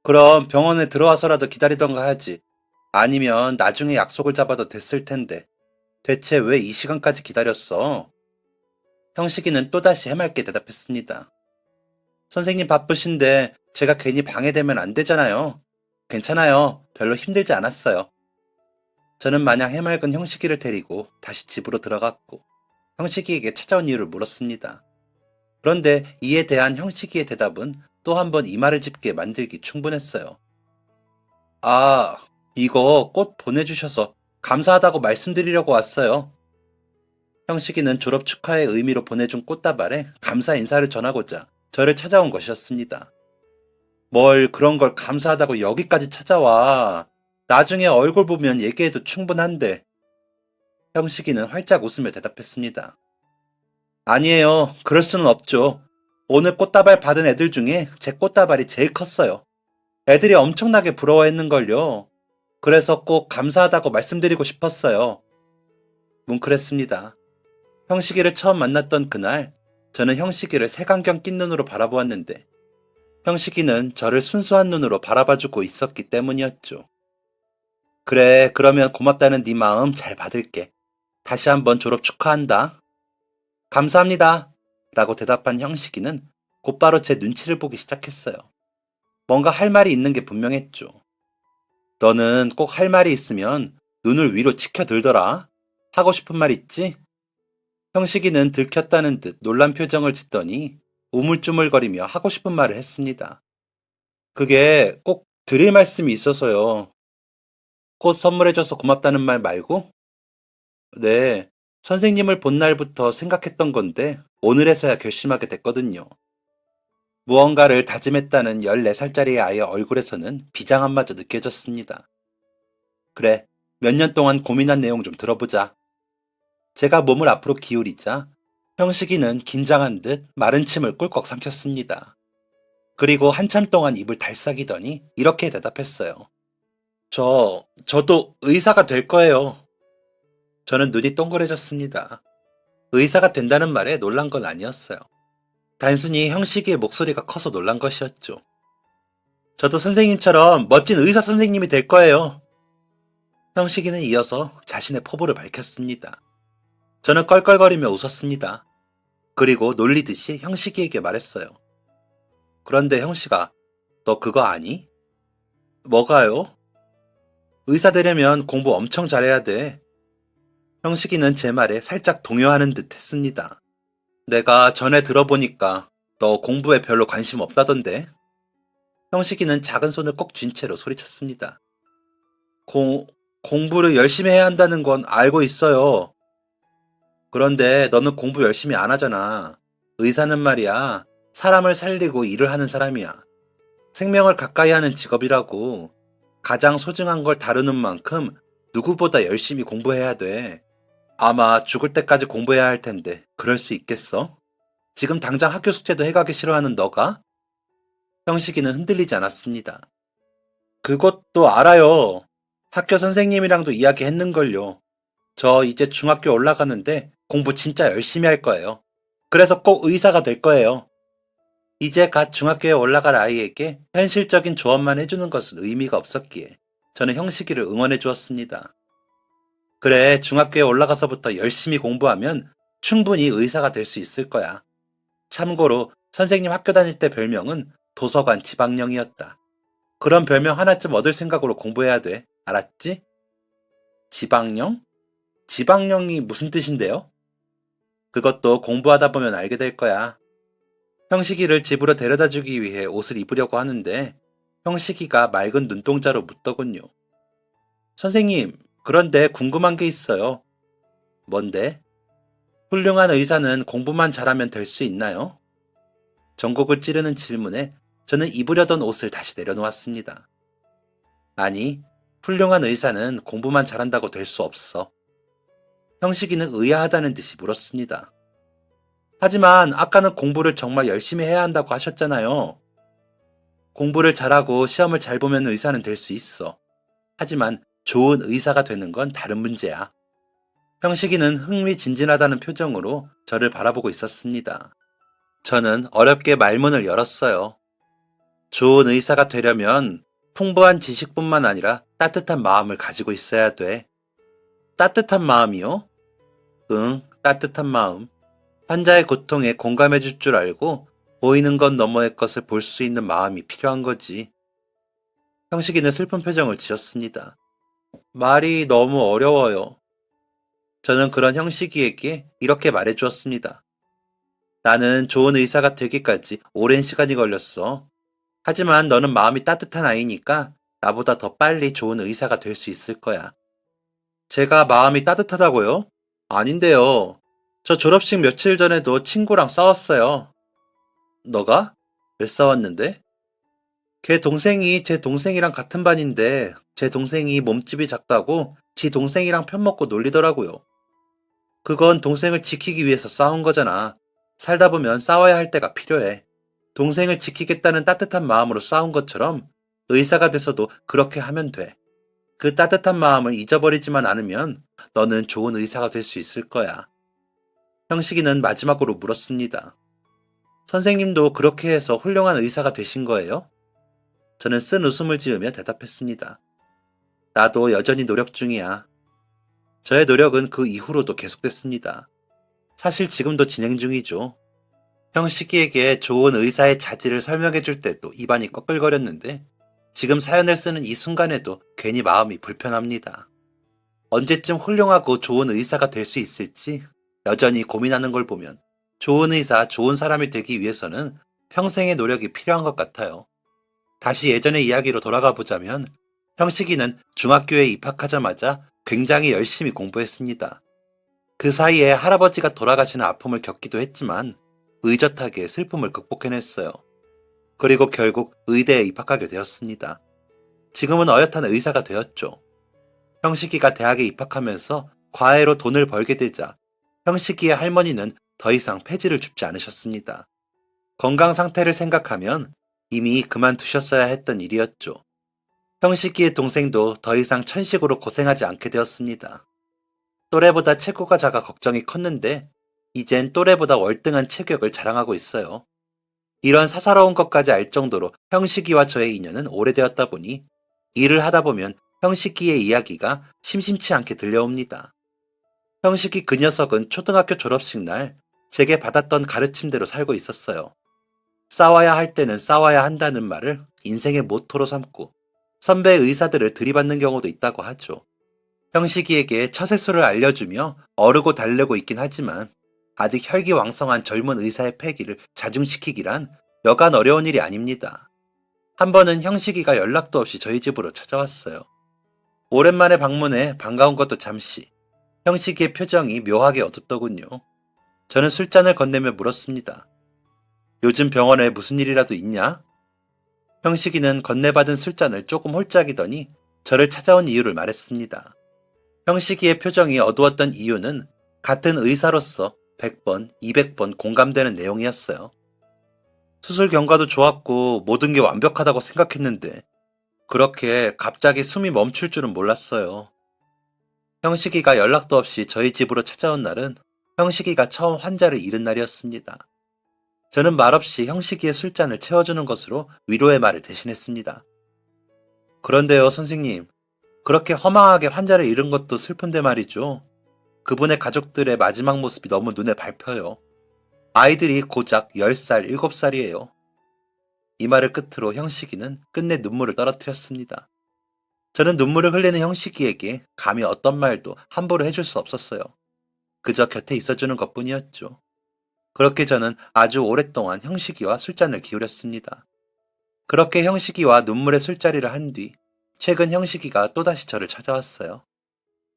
그럼 병원에 들어와서라도 기다리던가 하지. 아니면 나중에 약속을 잡아도 됐을 텐데. 대체 왜 이 시간까지 기다렸어? 형식이는 또다시 해맑게 대답했습니다. 선생님 바쁘신데 제가 괜히 방해되면 안 되잖아요. 괜찮아요. 별로 힘들지 않았어요. 저는 마냥 해맑은 형식이를 데리고 다시 집으로 들어갔고 형식이에게 찾아온 이유를 물었습니다. 그런데 이에 대한 형식이의 대답은 또 한 번 이마를 짚게 만들기 충분했어요. 아, 이거 꽃 보내주셔서 감사하다고 말씀드리려고 왔어요. 형식이는 졸업 축하의 의미로 보내준 꽃다발에 감사 인사를 전하고자 저를 찾아온 것이었습니다. 뭘 그런 걸 감사하다고 여기까지 찾아와. 나중에 얼굴 보면 얘기해도 충분한데. 형식이는 활짝 웃으며 대답했습니다. 아니에요. 그럴 수는 없죠. 오늘 꽃다발 받은 애들 중에 제 꽃다발이 제일 컸어요. 애들이 엄청나게 부러워했는걸요. 그래서 꼭 감사하다고 말씀드리고 싶었어요. 뭉클했습니다. 형식이를 처음 만났던 그날, 저는 형식이를 색안경 낀 눈으로 바라보았는데, 형식이는 저를 순수한 눈으로 바라봐주고 있었기 때문이었죠. 그래, 그러면 고맙다는 네 마음 잘 받을게. 다시 한번 졸업 축하한다. 감사합니다. 라고 대답한 형식이는 곧바로 제 눈치를 보기 시작했어요. 뭔가 할 말이 있는 게 분명했죠. 너는 꼭 할 말이 있으면 눈을 위로 치켜들더라. 하고 싶은 말 있지? 형식이는 들켰다는 듯 놀란 표정을 짓더니 우물쭈물거리며 하고 싶은 말을 했습니다. 그게 꼭 드릴 말씀이 있어서요. 꽃 선물해줘서 고맙다는 말 말고? 네, 선생님을 본 날부터 생각했던 건데 오늘에서야 결심하게 됐거든요. 무언가를 다짐했다는 14살짜리 아이의 얼굴에서는 비장함마저 느껴졌습니다. 그래, 몇 년 동안 고민한 내용 좀 들어보자. 제가 몸을 앞으로 기울이자 형식이는 긴장한 듯 마른 침을 꿀꺽 삼켰습니다. 그리고 한참 동안 입을 달싹이더니 이렇게 대답했어요. 저도 의사가 될 거예요. 저는 눈이 동그래졌습니다. 의사가 된다는 말에 놀란 건 아니었어요. 단순히 형식이의 목소리가 커서 놀란 것이었죠. 저도 선생님처럼 멋진 의사 선생님이 될 거예요. 형식이는 이어서 자신의 포부를 밝혔습니다. 저는 껄껄거리며 웃었습니다. 그리고 놀리듯이 형식이에게 말했어요. 그런데 형식아, 너 그거 아니? 뭐가요? 의사 되려면 공부 엄청 잘해야 돼. 형식이는 제 말에 살짝 동요하는 듯 했습니다. 내가 전에 들어보니까 너 공부에 별로 관심 없다던데? 형식이는 작은 손을 꼭 쥔 채로 소리쳤습니다. 공부를 열심히 해야 한다는 건 알고 있어요. 그런데 너는 공부 열심히 안 하잖아. 의사는 말이야, 사람을 살리고 일을 하는 사람이야. 생명을 가까이 하는 직업이라고. 가장 소중한 걸 다루는 만큼 누구보다 열심히 공부해야 돼. 아마 죽을 때까지 공부해야 할 텐데 그럴 수 있겠어? 지금 당장 학교 숙제도 해가기 싫어하는 너가? 형식이는 흔들리지 않았습니다. 그것도 알아요. 학교 선생님이랑도 이야기했는걸요. 저 이제 중학교 올라가는데 공부 진짜 열심히 할 거예요. 그래서 꼭 의사가 될 거예요. 이제 갓 중학교에 올라갈 아이에게 현실적인 조언만 해주는 것은 의미가 없었기에 저는 형식이를 응원해 주었습니다. 그래, 중학교에 올라가서부터 열심히 공부하면 충분히 의사가 될 수 있을 거야. 참고로 선생님 학교 다닐 때 별명은 도서관 지방령이었다. 그런 별명 하나쯤 얻을 생각으로 공부해야 돼. 알았지? 지방령? 지방령이 무슨 뜻인데요? 그것도 공부하다 보면 알게 될 거야. 형식이를 집으로 데려다 주기 위해 옷을 입으려고 하는데 형식이가 맑은 눈동자로 묻더군요. 선생님, 그런데 궁금한 게 있어요. 뭔데? 훌륭한 의사는 공부만 잘하면 될 수 있나요? 전곡을 찌르는 질문에 저는 입으려던 옷을 다시 내려놓았습니다. 아니, 훌륭한 의사는 공부만 잘한다고 될 수 없어. 형식이는 의아하다는 듯이 물었습니다. 하지만 아까는 공부를 정말 열심히 해야 한다고 하셨잖아요. 공부를 잘하고 시험을 잘 보면 의사는 될 수 있어. 하지만 좋은 의사가 되는 건 다른 문제야. 형식이는 흥미진진하다는 표정으로 저를 바라보고 있었습니다. 저는 어렵게 말문을 열었어요. 좋은 의사가 되려면 풍부한 지식뿐만 아니라 따뜻한 마음을 가지고 있어야 돼. 따뜻한 마음이요? 응, 따뜻한 마음. 환자의 고통에 공감해 줄 줄 알고 보이는 것 너머의 것을 볼 수 있는 마음이 필요한 거지. 형식이는 슬픈 표정을 지었습니다. 말이 너무 어려워요. 저는 그런 형식이에게 이렇게 말해 주었습니다. 나는 좋은 의사가 되기까지 오랜 시간이 걸렸어. 하지만 너는 마음이 따뜻한 아이니까 나보다 더 빨리 좋은 의사가 될 수 있을 거야. 제가 마음이 따뜻하다고요? 아닌데요. 저 졸업식 며칠 전에도 친구랑 싸웠어요. 너가? 왜 싸웠는데? 걔 동생이 제 동생이랑 같은 반인데 제 동생이 몸집이 작다고 지 동생이랑 편먹고 놀리더라고요. 그건 동생을 지키기 위해서 싸운 거잖아. 살다 보면 싸워야 할 때가 필요해. 동생을 지키겠다는 따뜻한 마음으로 싸운 것처럼 의사가 돼서도 그렇게 하면 돼. 그 따뜻한 마음을 잊어버리지만 않으면 너는 좋은 의사가 될 수 있을 거야. 형식이는 마지막으로 물었습니다. 선생님도 그렇게 해서 훌륭한 의사가 되신 거예요? 저는 쓴 웃음을 지으며 대답했습니다. 나도 여전히 노력 중이야. 저의 노력은 그 이후로도 계속됐습니다. 사실 지금도 진행 중이죠. 형식이에게 좋은 의사의 자질을 설명해 줄 때도 입안이 꺼끌거렸는데 지금 사연을 쓰는 이 순간에도 괜히 마음이 불편합니다. 언제쯤 훌륭하고 좋은 의사가 될 수 있을지 여전히 고민하는 걸 보면 좋은 의사, 좋은 사람이 되기 위해서는 평생의 노력이 필요한 것 같아요. 다시 예전의 이야기로 돌아가 보자면 형식이는 중학교에 입학하자마자 굉장히 열심히 공부했습니다. 그 사이에 할아버지가 돌아가시는 아픔을 겪기도 했지만 의젓하게 슬픔을 극복해냈어요. 그리고 결국 의대에 입학하게 되었습니다. 지금은 어엿한 의사가 되었죠. 형식이가 대학에 입학하면서 과외로 돈을 벌게 되자 형식이의 할머니는 더 이상 폐지를 줍지 않으셨습니다. 건강 상태를 생각하면 이미 그만두셨어야 했던 일이었죠. 형식이의 동생도 더 이상 천식으로 고생하지 않게 되었습니다. 또래보다 체구가 작아 걱정이 컸는데 이젠 또래보다 월등한 체격을 자랑하고 있어요. 이런 사사로운 것까지 알 정도로 형식이와 저의 인연은 오래되었다 보니 일을 하다 보면 형식이의 이야기가 심심치 않게 들려옵니다. 형식이 그 녀석은 초등학교 졸업식 날 제게 받았던 가르침대로 살고 있었어요. 싸워야 할 때는 싸워야 한다는 말을 인생의 모토로 삼고 선배 의사들을 들이받는 경우도 있다고 하죠. 형식이에게 처세술을 알려주며 어르고 달래고 있긴 하지만 아직 혈기왕성한 젊은 의사의 패기를 자중시키기란 여간 어려운 일이 아닙니다. 한 번은 형식이가 연락도 없이 저희 집으로 찾아왔어요. 오랜만에 방문해 반가운 것도 잠시. 형식이의 표정이 묘하게 어둡더군요. 저는 술잔을 건네며 물었습니다. 요즘 병원에 무슨 일이라도 있냐? 형식이는 건네받은 술잔을 조금 홀짝이더니 저를 찾아온 이유를 말했습니다. 형식이의 표정이 어두웠던 이유는 같은 의사로서 100번, 200번 공감되는 내용이었어요. 수술 경과도 좋았고 모든 게 완벽하다고 생각했는데 그렇게 갑자기 숨이 멈출 줄은 몰랐어요. 형식이가 연락도 없이 저희 집으로 찾아온 날은 형식이가 처음 환자를 잃은 날이었습니다. 저는 말없이 형식이의 술잔을 채워주는 것으로 위로의 말을 대신했습니다. 그런데요, 선생님. 그렇게 허망하게 환자를 잃은 것도 슬픈데 말이죠. 그분의 가족들의 마지막 모습이 너무 눈에 밟혀요. 아이들이 고작 10살, 7살이에요. 이 말을 끝으로 형식이는 끝내 눈물을 떨어뜨렸습니다. 저는 눈물을 흘리는 형식이에게 감히 어떤 말도 함부로 해줄 수 없었어요. 그저 곁에 있어주는 것뿐이었죠. 그렇게 저는 아주 오랫동안 형식이와 술잔을 기울였습니다. 그렇게 형식이와 눈물의 술자리를 한 뒤 최근 형식이가 또다시 저를 찾아왔어요.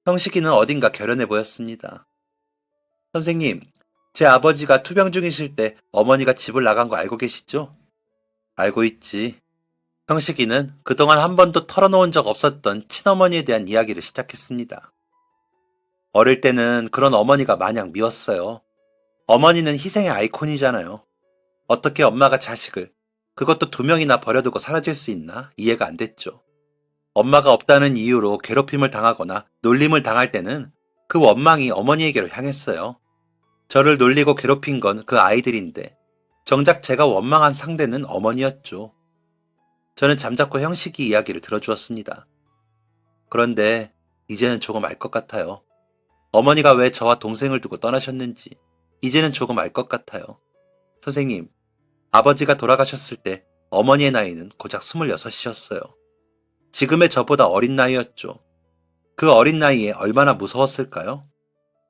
형식이는 어딘가 결연해 보였습니다. 선생님, 제 아버지가 투병 중이실 때 어머니가 집을 나간 거 알고 계시죠? 알고 있지. 형식이는 그동안 한 번도 털어놓은 적 없었던 친어머니에 대한 이야기를 시작했습니다. 어릴 때는 그런 어머니가 마냥 미웠어요. 어머니는 희생의 아이콘이잖아요. 어떻게 엄마가 자식을, 그것도 2명이나 버려두고 사라질 수 있나 이해가 안 됐죠. 엄마가 없다는 이유로 괴롭힘을 당하거나 놀림을 당할 때는 그 원망이 어머니에게로 향했어요. 저를 놀리고 괴롭힌 건 그 아이들인데 정작 제가 원망한 상대는 어머니였죠. 저는 잠자코 형식이 이야기를 들어주었습니다. 그런데 이제는 조금 알 것 같아요. 어머니가 왜 저와 동생을 두고 떠나셨는지 이제는 조금 알 것 같아요. 선생님, 아버지가 돌아가셨을 때 어머니의 나이는 고작 26이셨어요. 지금의 저보다 어린 나이였죠. 그 어린 나이에 얼마나 무서웠을까요?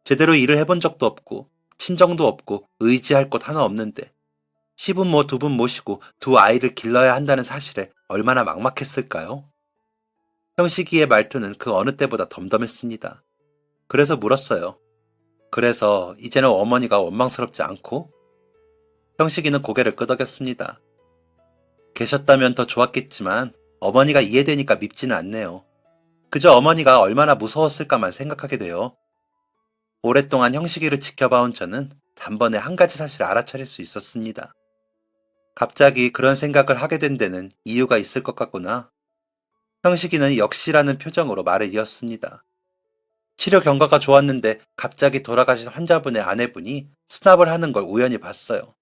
제대로 일을 해본 적도 없고 친정도 없고 의지할 곳 하나 없는데 시부모 2분 모시고 2아이를 길러야 한다는 사실에 얼마나 막막했을까요? 형식이의 말투는 그 어느 때보다 덤덤했습니다. 그래서 물었어요. 그래서 이제는 어머니가 원망스럽지 않고? 형식이는 고개를 끄덕였습니다. 계셨다면 더 좋았겠지만 어머니가 이해되니까 밉지는 않네요. 그저 어머니가 얼마나 무서웠을까만 생각하게 돼요. 오랫동안 형식이를 지켜봐온 저는 단번에 한 가지 사실을 알아차릴 수 있었습니다. 갑자기 그런 생각을 하게 된 데는 이유가 있을 것 같구나. 형식이는 역시라는 표정으로 말을 이었습니다. 치료 경과가 좋았는데 갑자기 돌아가신 환자분의 아내분이 수납을 하는 걸 우연히 봤어요.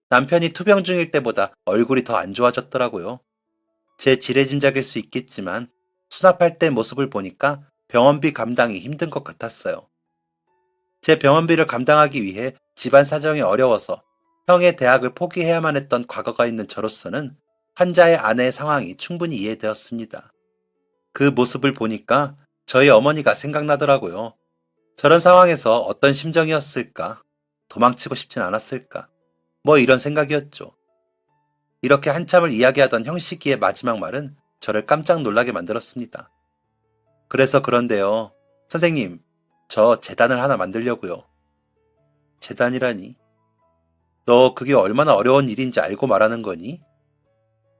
남편이 투병 중일 때보다 얼굴이 더 안 좋아졌더라고요. 제 지레짐작일 수 있겠지만 수납할 때 모습을 보니까 병원비 감당이 힘든 것 같았어요. 제 병원비를 감당하기 위해 집안 사정이 어려워서 형의 대학을 포기해야만 했던 과거가 있는 저로서는 환자의 아내의 상황이 충분히 이해되었습니다. 그 모습을 보니까 저희 어머니가 생각나더라고요. 저런 상황에서 어떤 심정이었을까? 도망치고 싶진 않았을까? 뭐 이런 생각이었죠. 이렇게 한참을 이야기하던 형식이의 마지막 말은 저를 깜짝 놀라게 만들었습니다. 그래서 그런데요. 선생님, 저 재단을 하나 만들려고요. 재단이라니? 너 그게 얼마나 어려운 일인지 알고 말하는 거니?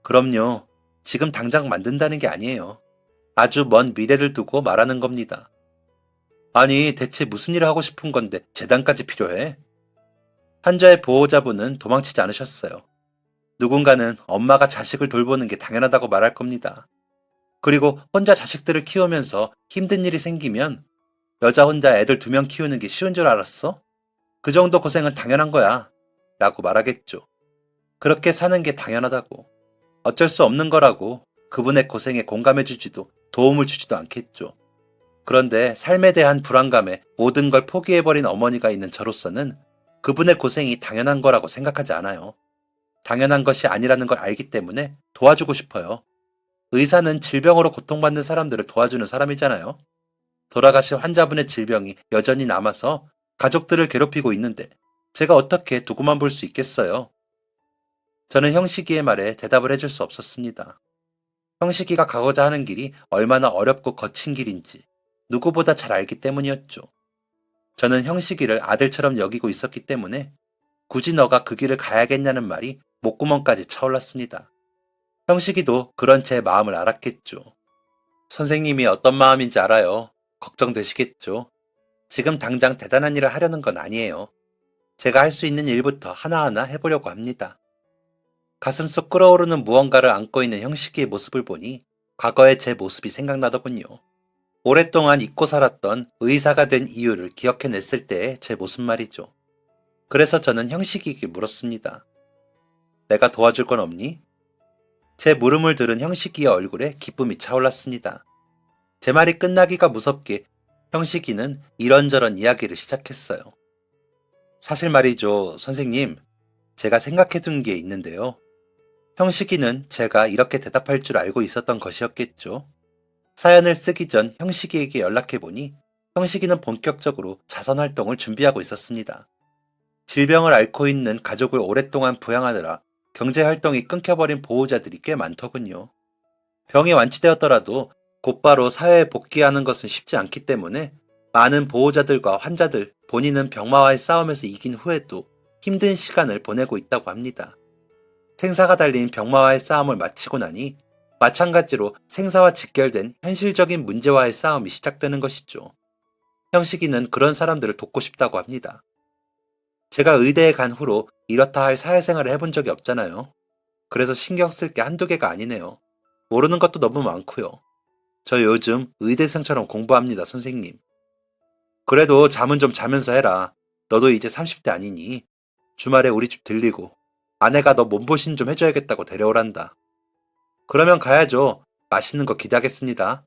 그럼요. 지금 당장 만든다는 게 아니에요. 아주 먼 미래를 두고 말하는 겁니다. 아니, 대체 무슨 일을 하고 싶은 건데 재단까지 필요해? 환자의 보호자분은 도망치지 않으셨어요. 누군가는 엄마가 자식을 돌보는 게 당연하다고 말할 겁니다. 그리고 혼자 자식들을 키우면서 힘든 일이 생기면 여자 혼자 애들 2명 키우는 게 쉬운 줄 알았어? 그 정도 고생은 당연한 거야. 라고 말하겠죠. 그렇게 사는 게 당연하다고. 어쩔 수 없는 거라고 그분의 고생에 공감해주지도 도움을 주지도 않겠죠. 그런데 삶에 대한 불안감에 모든 걸 포기해버린 어머니가 있는 저로서는 그분의 고생이 당연한 거라고 생각하지 않아요. 당연한 것이 아니라는 걸 알기 때문에 도와주고 싶어요. 의사는 질병으로 고통받는 사람들을 도와주는 사람이잖아요. 돌아가신 환자분의 질병이 여전히 남아서 가족들을 괴롭히고 있는데 제가 어떻게 두고만 볼 수 있겠어요? 저는 형식이의 말에 대답을 해줄 수 없었습니다. 형식이가 가고자 하는 길이 얼마나 어렵고 거친 길인지 누구보다 잘 알기 때문이었죠. 저는 형식이를 아들처럼 여기고 있었기 때문에 굳이 너가 그 길을 가야겠냐는 말이 목구멍까지 차올랐습니다. 형식이도 그런 제 마음을 알았겠죠. 선생님이 어떤 마음인지 알아요. 걱정되시겠죠. 지금 당장 대단한 일을 하려는 건 아니에요. 제가 할 수 있는 일부터 하나하나 해보려고 합니다. 가슴속 끓어오르는 무언가를 안고 있는 형식이의 모습을 보니 과거의 제 모습이 생각나더군요. 오랫동안 잊고 살았던 의사가 된 이유를 기억해냈을 때의 제 모습 말이죠. 그래서 저는 형식이에게 물었습니다. 내가 도와줄 건 없니? 제 물음을 들은 형식이의 얼굴에 기쁨이 차올랐습니다. 제 말이 끝나기가 무섭게 형식이는 이런저런 이야기를 시작했어요. 사실 말이죠, 선생님. 제가 생각해 둔 게 있는데요. 형식이는 제가 이렇게 대답할 줄 알고 있었던 것이었겠죠. 사연을 쓰기 전 형식이에게 연락해 보니 형식이는 본격적으로 자선 활동을 준비하고 있었습니다. 질병을 앓고 있는 가족을 오랫동안 부양하느라 경제 활동이 끊겨버린 보호자들이 꽤 많더군요. 병이 완치되었더라도 곧바로 사회에 복귀하는 것은 쉽지 않기 때문에 많은 보호자들과 환자들, 본인은 병마와의 싸움에서 이긴 후에도 힘든 시간을 보내고 있다고 합니다. 생사가 달린 병마와의 싸움을 마치고 나니 마찬가지로 생사와 직결된 현실적인 문제와의 싸움이 시작되는 것이죠. 형식이는 그런 사람들을 돕고 싶다고 합니다. 제가 의대에 간 후로 이렇다 할 사회생활을 해본 적이 없잖아요. 그래서 신경 쓸 게 한두 개가 아니네요. 모르는 것도 너무 많고요. 저 요즘 의대생처럼 공부합니다, 선생님. 그래도 잠은 좀 자면서 해라. 너도 이제 30대 아니니. 주말에 우리 집 들리고 아내가 너 몸보신 좀 해줘야겠다고 데려오란다. 그러면 가야죠. 맛있는 거 기대하겠습니다.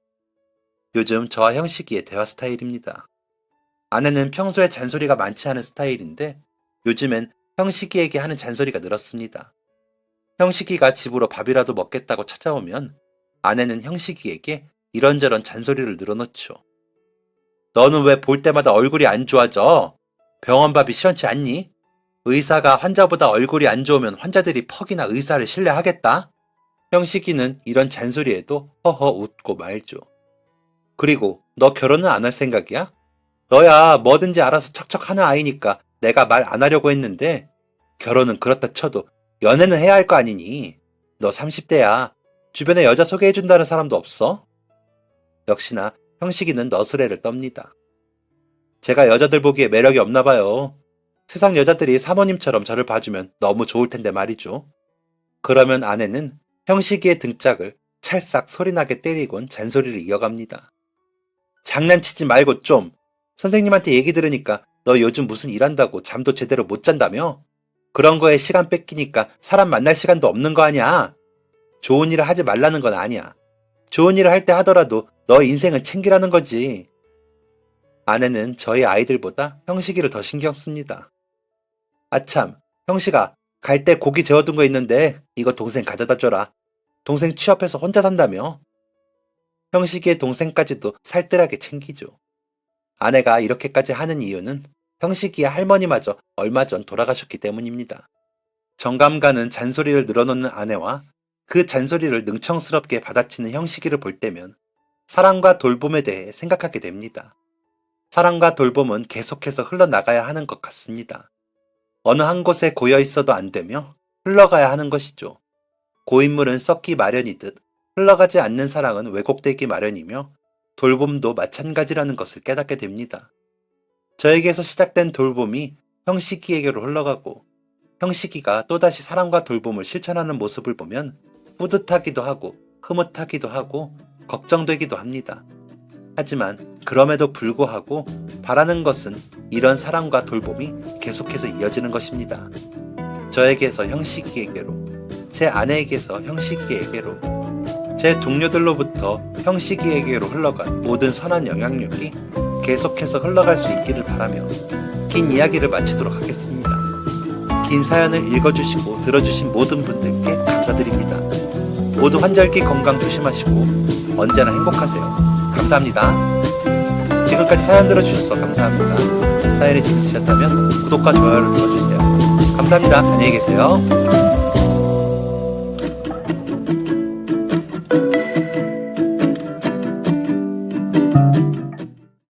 요즘 저와 형식이의 대화 스타일입니다. 아내는 평소에 잔소리가 많지 않은 스타일인데 요즘엔 형식이에게 하는 잔소리가 늘었습니다. 형식이가 집으로 밥이라도 먹겠다고 찾아오면 아내는 형식이에게 이런저런 잔소리를 늘어놓죠. 너는 왜 볼 때마다 얼굴이 안 좋아져? 병원 밥이 시원치 않니? 의사가 환자보다 얼굴이 안 좋으면 환자들이 퍽이나 의사를 신뢰하겠다? 형식이는 이런 잔소리에도 허허 웃고 말죠. 그리고 너 결혼은 안 할 생각이야? 너야 뭐든지 알아서 척척하는 아이니까 내가 말 안 하려고 했는데 결혼은 그렇다 쳐도 연애는 해야 할 거 아니니. 너 30대야. 주변에 여자 소개해준다는 사람도 없어? 역시나 형식이는 너스레를 떱니다. 제가 여자들 보기에 매력이 없나 봐요. 세상 여자들이 사모님처럼 저를 봐주면 너무 좋을 텐데 말이죠. 그러면 아내는 형식이의 등짝을 찰싹 소리나게 때리곤 잔소리를 이어갑니다. 장난치지 말고 좀. 선생님한테 얘기 들으니까 너 요즘 무슨 일한다고 잠도 제대로 못 잔다며? 그런 거에 시간 뺏기니까 사람 만날 시간도 없는 거 아니야? 좋은 일을 하지 말라는 건 아니야. 좋은 일을 할 때 하더라도 너 인생을 챙기라는 거지. 아내는 저희 아이들보다 형식이를 더 신경 씁니다. 아참, 형식아, 갈 때 고기 재워둔 거 있는데 이거 동생 가져다 줘라. 동생 취업해서 혼자 산다며? 형식이의 동생까지도 살뜰하게 챙기죠. 아내가 이렇게까지 하는 이유는 형식이의 할머니마저 얼마 전 돌아가셨기 때문입니다. 정감 가는 잔소리를 늘어놓는 아내와 그 잔소리를 능청스럽게 받아치는 형식이를 볼 때면 사랑과 돌봄에 대해 생각하게 됩니다. 사랑과 돌봄은 계속해서 흘러나가야 하는 것 같습니다. 어느 한 곳에 고여 있어도 안 되며 흘러가야 하는 것이죠. 고인물은 썩기 마련이듯 흘러가지 않는 사랑은 왜곡되기 마련이며 돌봄도 마찬가지라는 것을 깨닫게 됩니다. 저에게서 시작된 돌봄이 형식이에게로 흘러가고 형식이가 또다시 사랑과 돌봄을 실천하는 모습을 보면 뿌듯하기도 하고 흐뭇하기도 하고 걱정되기도 합니다. 하지만 그럼에도 불구하고 바라는 것은 이런 사랑과 돌봄이 계속해서 이어지는 것입니다. 저에게서 형식이에게로, 제 아내에게서 형식이에게로, 제 동료들로부터 형식이에게로 흘러간 모든 선한 영향력이 계속해서 흘러갈 수 있기를 바라며 긴 이야기를 마치도록 하겠습니다. 긴 사연을 읽어주시고 들어주신 모든 분들께 감사드립니다. 모두 환절기 건강 조심하시고 언제나 행복하세요. 감사합니다. 지금까지 사연 들어주셔서 감사합니다. 사연이 재밌으셨다면 구독과 좋아요를 눌러주세요. 감사합니다. 안녕히 계세요.